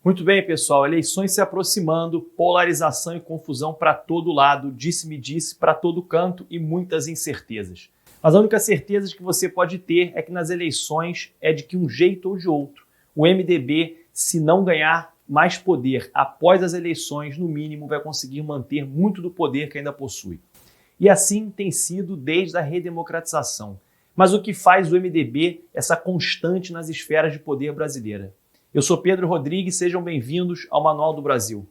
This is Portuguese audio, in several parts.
Muito bem, pessoal. Eleições se aproximando, polarização e confusão para todo lado, disse-me-disse para todo canto e muitas incertezas. Mas a única certeza que você pode ter é que nas eleições é de que um jeito ou de outro, o MDB, se não ganhar mais poder após as eleições, no mínimo vai conseguir manter muito do poder que ainda possui. E assim tem sido desde a redemocratização. Mas o que faz o MDB essa constante nas esferas de poder brasileira? Eu sou Pedro Rodrigues, sejam bem-vindos ao Manual do Brasil.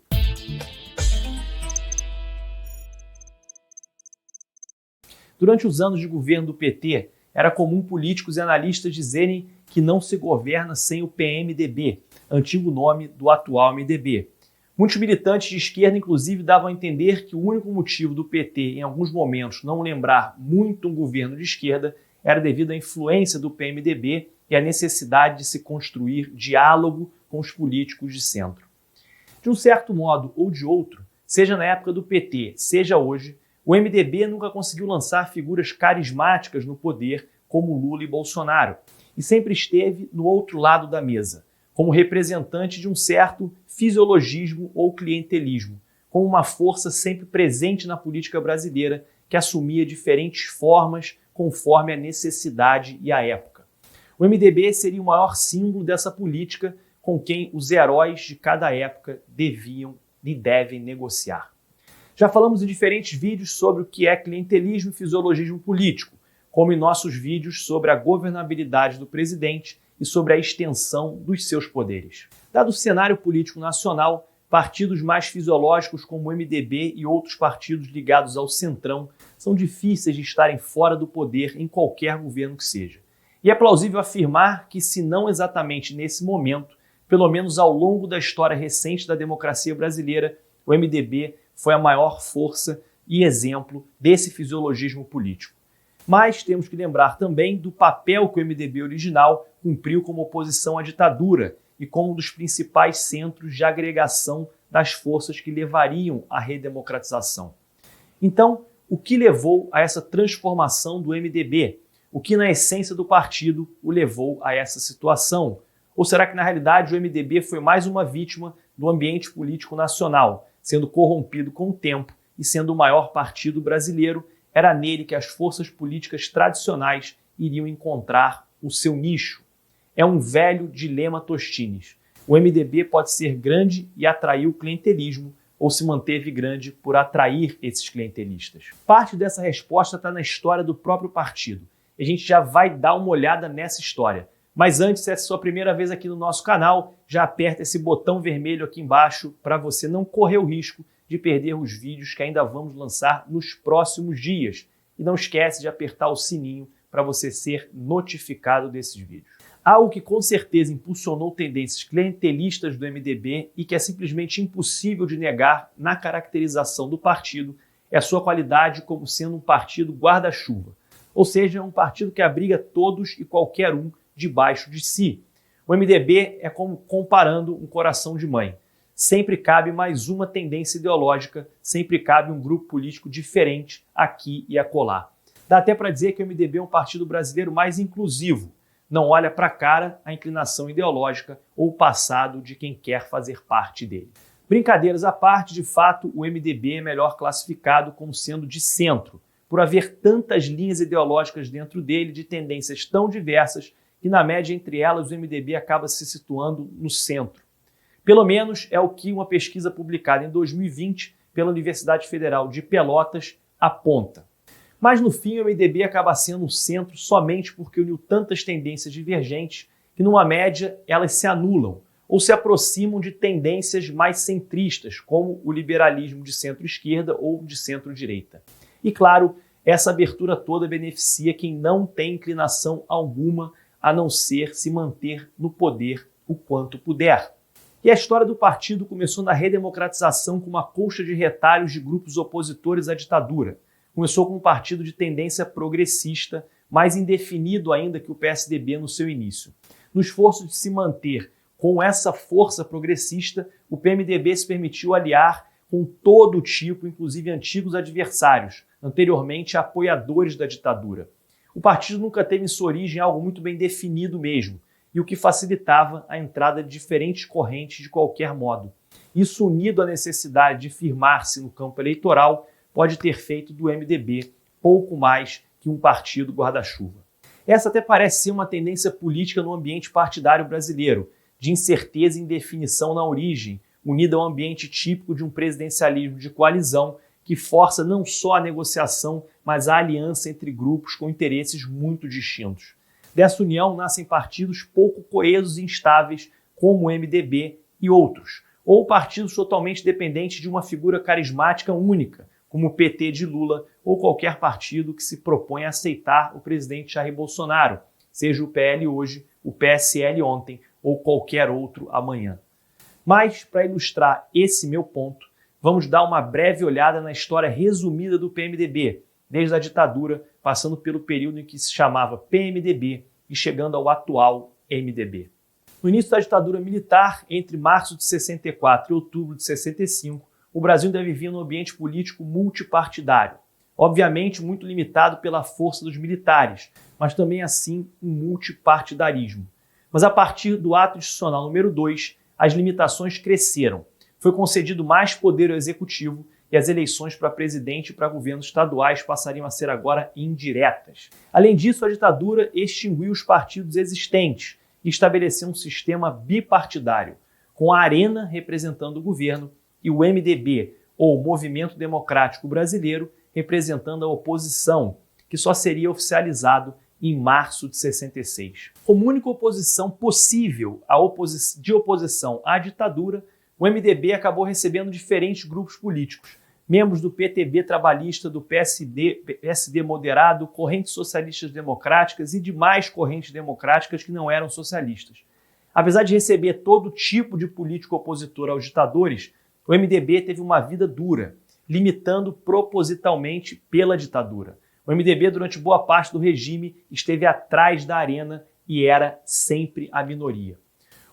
Durante os anos de governo do PT, era comum políticos e analistas dizerem que não se governa sem o PMDB, antigo nome do atual MDB. Muitos militantes de esquerda, inclusive, davam a entender que o único motivo do PT, em alguns momentos, não lembrar muito um governo de esquerda era devido à influência do PMDB e à necessidade de se construir diálogo com os políticos de centro. De um certo modo ou de outro, seja na época do PT, seja hoje, o MDB nunca conseguiu lançar figuras carismáticas no poder como Lula e Bolsonaro, e sempre esteve no outro lado da mesa, como representante de um certo fisiologismo ou clientelismo, como uma força sempre presente na política brasileira que assumia diferentes formas conforme a necessidade e a época. O MDB seria o maior símbolo dessa política com quem os heróis de cada época deviam e devem negociar. Já falamos em diferentes vídeos sobre o que é clientelismo e fisiologismo político, como em nossos vídeos sobre a governabilidade do presidente e sobre a extensão dos seus poderes. Dado o cenário político nacional, partidos mais fisiológicos como o MDB e outros partidos ligados ao centrão são difíceis de estarem fora do poder em qualquer governo que seja. E é plausível afirmar que, se não exatamente nesse momento, pelo menos ao longo da história recente da democracia brasileira, o MDB foi a maior força e exemplo desse fisiologismo político. Mas temos que lembrar também do papel que o MDB original cumpriu como oposição à ditadura e como um dos principais centros de agregação das forças que levariam à redemocratização. Então, o que levou a essa transformação do MDB? O que, na essência do partido, o levou a essa situação? Ou será que, na realidade, o MDB foi mais uma vítima do ambiente político nacional, sendo corrompido com o tempo e sendo o maior partido brasileiro, era nele que as forças políticas tradicionais iriam encontrar o seu nicho? É um velho dilema Tostines. O MDB pode ser grande e atrair o clientelismo, ou se manteve grande por atrair esses clientelistas? Parte dessa resposta está na história do próprio partido. A gente já vai dar uma olhada nessa história. Mas antes, se é a sua primeira vez aqui no nosso canal, já aperta esse botão vermelho aqui embaixo para você não correr o risco de perder os vídeos que ainda vamos lançar nos próximos dias. E não esquece de apertar o sininho para você ser notificado desses vídeos. Algo que com certeza impulsionou tendências clientelistas do MDB e que é simplesmente impossível de negar na caracterização do partido é a sua qualidade como sendo um partido guarda-chuva. Ou seja, um partido que abriga todos e qualquer um debaixo de si. O MDB é como comparando um coração de mãe. Sempre cabe mais uma tendência ideológica, sempre cabe um grupo político diferente aqui e acolá. Dá até para dizer que o MDB é um partido brasileiro mais inclusivo. Não olha para a cara a inclinação ideológica ou o passado de quem quer fazer parte dele. Brincadeiras à parte, de fato, o MDB é melhor classificado como sendo de centro, por haver tantas linhas ideológicas dentro dele de tendências tão diversas que, na média entre elas, o MDB acaba se situando no centro. Pelo menos é o que uma pesquisa publicada em 2020 pela Universidade Federal de Pelotas aponta. Mas no fim o MDB acaba sendo um centro somente porque uniu tantas tendências divergentes que, numa média, elas se anulam ou se aproximam de tendências mais centristas, como o liberalismo de centro-esquerda ou de centro-direita. E claro, essa abertura toda beneficia quem não tem inclinação alguma a não ser se manter no poder o quanto puder. E a história do partido começou na redemocratização com uma colcha de retalhos de grupos opositores à ditadura. Começou com um partido de tendência progressista, mais indefinido ainda que o PSDB no seu início. No esforço de se manter com essa força progressista, o PMDB se permitiu aliar com todo tipo, inclusive antigos adversários, anteriormente apoiadores da ditadura. O partido nunca teve em sua origem algo muito bem definido mesmo, e o que facilitava a entrada de diferentes correntes de qualquer modo. Isso, unido à necessidade de firmar-se no campo eleitoral, pode ter feito do MDB pouco mais que um partido guarda-chuva. Essa até parece ser uma tendência política no ambiente partidário brasileiro, de incerteza e indefinição na origem, unida ao ambiente típico de um presidencialismo de coalizão que força não só a negociação, mas a aliança entre grupos com interesses muito distintos. Dessa união nascem partidos pouco coesos e instáveis, como o MDB e outros, ou partidos totalmente dependentes de uma figura carismática única, como o PT de Lula, ou qualquer partido que se propõe a aceitar o presidente Jair Bolsonaro, seja o PL hoje, o PSL ontem ou qualquer outro amanhã. Mas, para ilustrar esse meu ponto, vamos dar uma breve olhada na história resumida do PMDB, desde a ditadura, passando pelo período em que se chamava PMDB e chegando ao atual MDB. No início da ditadura militar, entre março de 64 e outubro de 65, o Brasil ainda vivia num ambiente político multipartidário, obviamente muito limitado pela força dos militares, mas também assim um multipartidarismo. Mas a partir do ato institucional número 2, as limitações cresceram. Foi concedido mais poder ao executivo e as eleições para presidente e para governos estaduais passariam a ser agora indiretas. Além disso, a ditadura extinguiu os partidos existentes e estabeleceu um sistema bipartidário, com a Arena representando o governo e o MDB, ou Movimento Democrático Brasileiro, representando a oposição, que só seria oficializado em março de 66. Como única oposição possível de oposição à ditadura, o MDB acabou recebendo diferentes grupos políticos, membros do PTB trabalhista, do PSD moderado, correntes socialistas democráticas e demais correntes democráticas que não eram socialistas. Apesar de receber todo tipo de político opositor aos ditadores, o MDB teve uma vida dura, limitando propositalmente pela ditadura. O MDB, durante boa parte do regime, esteve atrás da Arena e era sempre a minoria.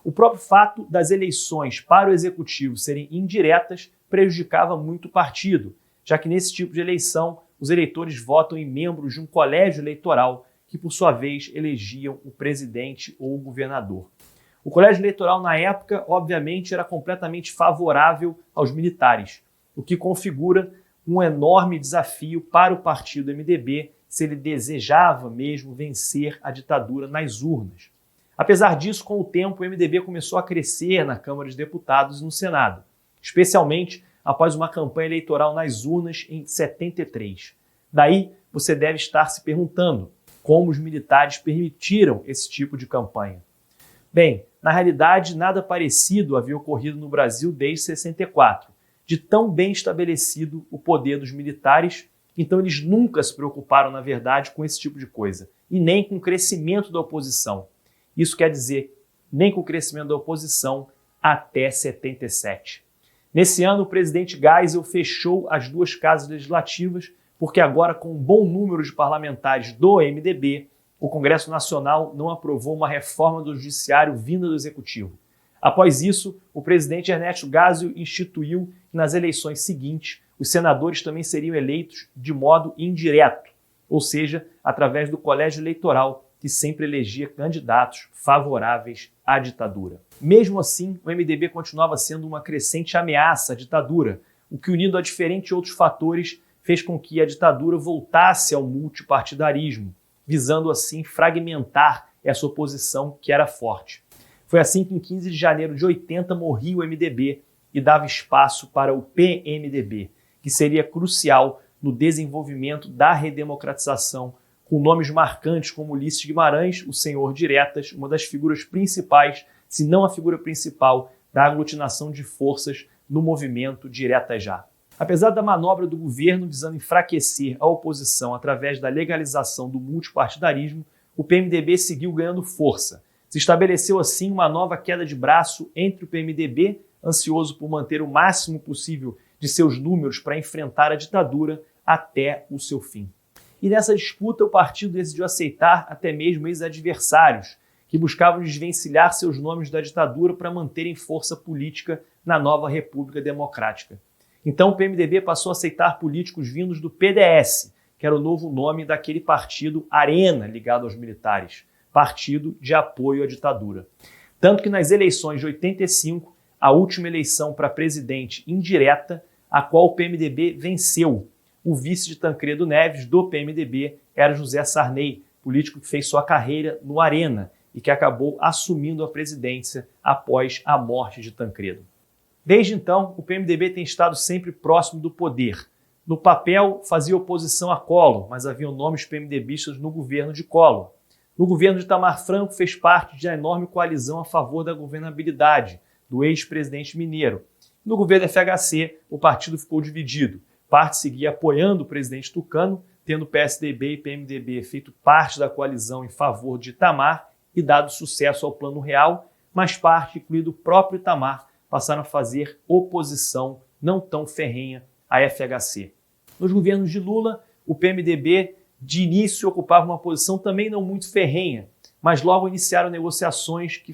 O próprio fato das eleições para o executivo serem indiretas prejudicava muito o partido, já que nesse tipo de eleição os eleitores votam em membros de um colégio eleitoral que, por sua vez, elegiam o presidente ou o governador. O colégio eleitoral, na época, obviamente, era completamente favorável aos militares, o que configura um enorme desafio para o partido MDB se ele desejava mesmo vencer a ditadura nas urnas. Apesar disso, com o tempo, o MDB começou a crescer na Câmara dos Deputados e no Senado, especialmente após uma campanha eleitoral nas urnas em 73. Daí, você deve estar se perguntando como os militares permitiram esse tipo de campanha. Bem, na realidade, nada parecido havia ocorrido no Brasil desde 64, de tão bem estabelecido o poder dos militares, então eles nunca se preocuparam, na verdade, com esse tipo de coisa, e nem com o crescimento da oposição. Isso quer dizer, nem com o crescimento da oposição até 77. Nesse ano, o presidente Geisel fechou as duas casas legislativas, porque agora, com um bom número de parlamentares do MDB, o Congresso Nacional não aprovou uma reforma do judiciário vinda do Executivo. Após isso, o presidente Ernesto Geisel instituiu que nas eleições seguintes, os senadores também seriam eleitos de modo indireto, ou seja, através do colégio eleitoral, que sempre elegia candidatos favoráveis à ditadura. Mesmo assim, o MDB continuava sendo uma crescente ameaça à ditadura, o que, unido a diferentes outros fatores, fez com que a ditadura voltasse ao multipartidarismo, visando assim fragmentar essa oposição que era forte. Foi assim que em 15 de janeiro de 80 morria o MDB e dava espaço para o PMDB, que seria crucial no desenvolvimento da redemocratização, com nomes marcantes como Ulisses Guimarães, o senhor Diretas, uma das figuras principais, se não a figura principal, da aglutinação de forças no movimento Diretas Já. Apesar da manobra do governo visando enfraquecer a oposição através da legalização do multipartidarismo, o PMDB seguiu ganhando força. Se estabeleceu assim uma nova queda de braço entre o PMDB, ansioso por manter o máximo possível de seus números para enfrentar a ditadura até o seu fim. E nessa disputa, o partido decidiu aceitar até mesmo ex-adversários, que buscavam desvencilhar seus nomes da ditadura para manterem força política na nova República Democrática. Então o PMDB passou a aceitar políticos vindos do PDS, que era o novo nome daquele partido Arena ligado aos militares, partido de apoio à ditadura. Tanto que nas eleições de 85, a última eleição para presidente indireta, a qual o PMDB venceu, o vice de Tancredo Neves do PMDB era José Sarney, político que fez sua carreira no Arena e que acabou assumindo a presidência após a morte de Tancredo. Desde então, o PMDB tem estado sempre próximo do poder. No papel, fazia oposição a Collor, mas haviam nomes PMDBistas no governo de Collor. No governo de Itamar Franco, fez parte de uma enorme coalizão a favor da governabilidade do ex-presidente mineiro. No governo FHC, o partido ficou dividido. Parte seguia apoiando o presidente Tucano, tendo PSDB e PMDB feito parte da coalizão em favor de Itamar e dado sucesso ao Plano Real, mas parte, incluído o próprio Itamar, passaram a fazer oposição não tão ferrenha à FHC. Nos governos de Lula, o PMDB de início ocupava uma posição também não muito ferrenha, mas logo iniciaram negociações que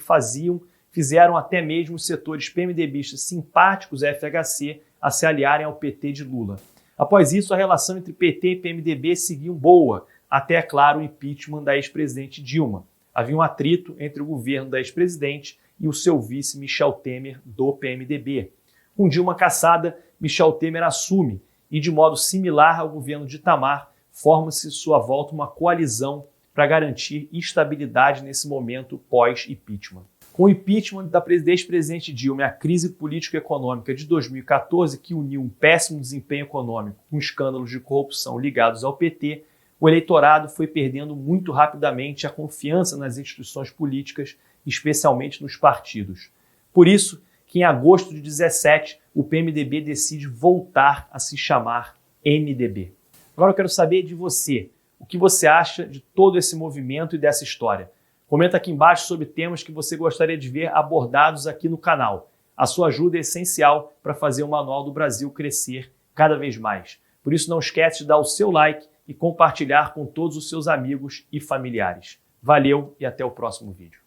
fizeram até mesmo os setores PMDBistas simpáticos à FHC a se aliarem ao PT de Lula. Após isso, a relação entre PT e PMDB seguiu boa, até, é claro, o impeachment da ex-presidente Dilma. Havia um atrito entre o governo da ex-presidente e o seu vice Michel Temer, do PMDB. Com Dilma cassada, Michel Temer assume e, de modo similar ao governo de Itamar, forma-se sua volta uma coalizão para garantir estabilidade nesse momento pós-impeachment. Com o impeachment da ex-presidente Dilma e a crise político-econômica de 2014, que uniu um péssimo desempenho econômico com escândalos de corrupção ligados ao PT, o eleitorado foi perdendo muito rapidamente a confiança nas instituições políticas, especialmente nos partidos. Por isso, que em agosto de 2017, o PMDB decide voltar a se chamar MDB. Agora eu quero saber de você, o que você acha de todo esse movimento e dessa história? Comenta aqui embaixo sobre temas que você gostaria de ver abordados aqui no canal. A sua ajuda é essencial para fazer o Manual do Brasil crescer cada vez mais. Por isso não esquece de dar o seu like e compartilhar com todos os seus amigos e familiares. Valeu e até o próximo vídeo.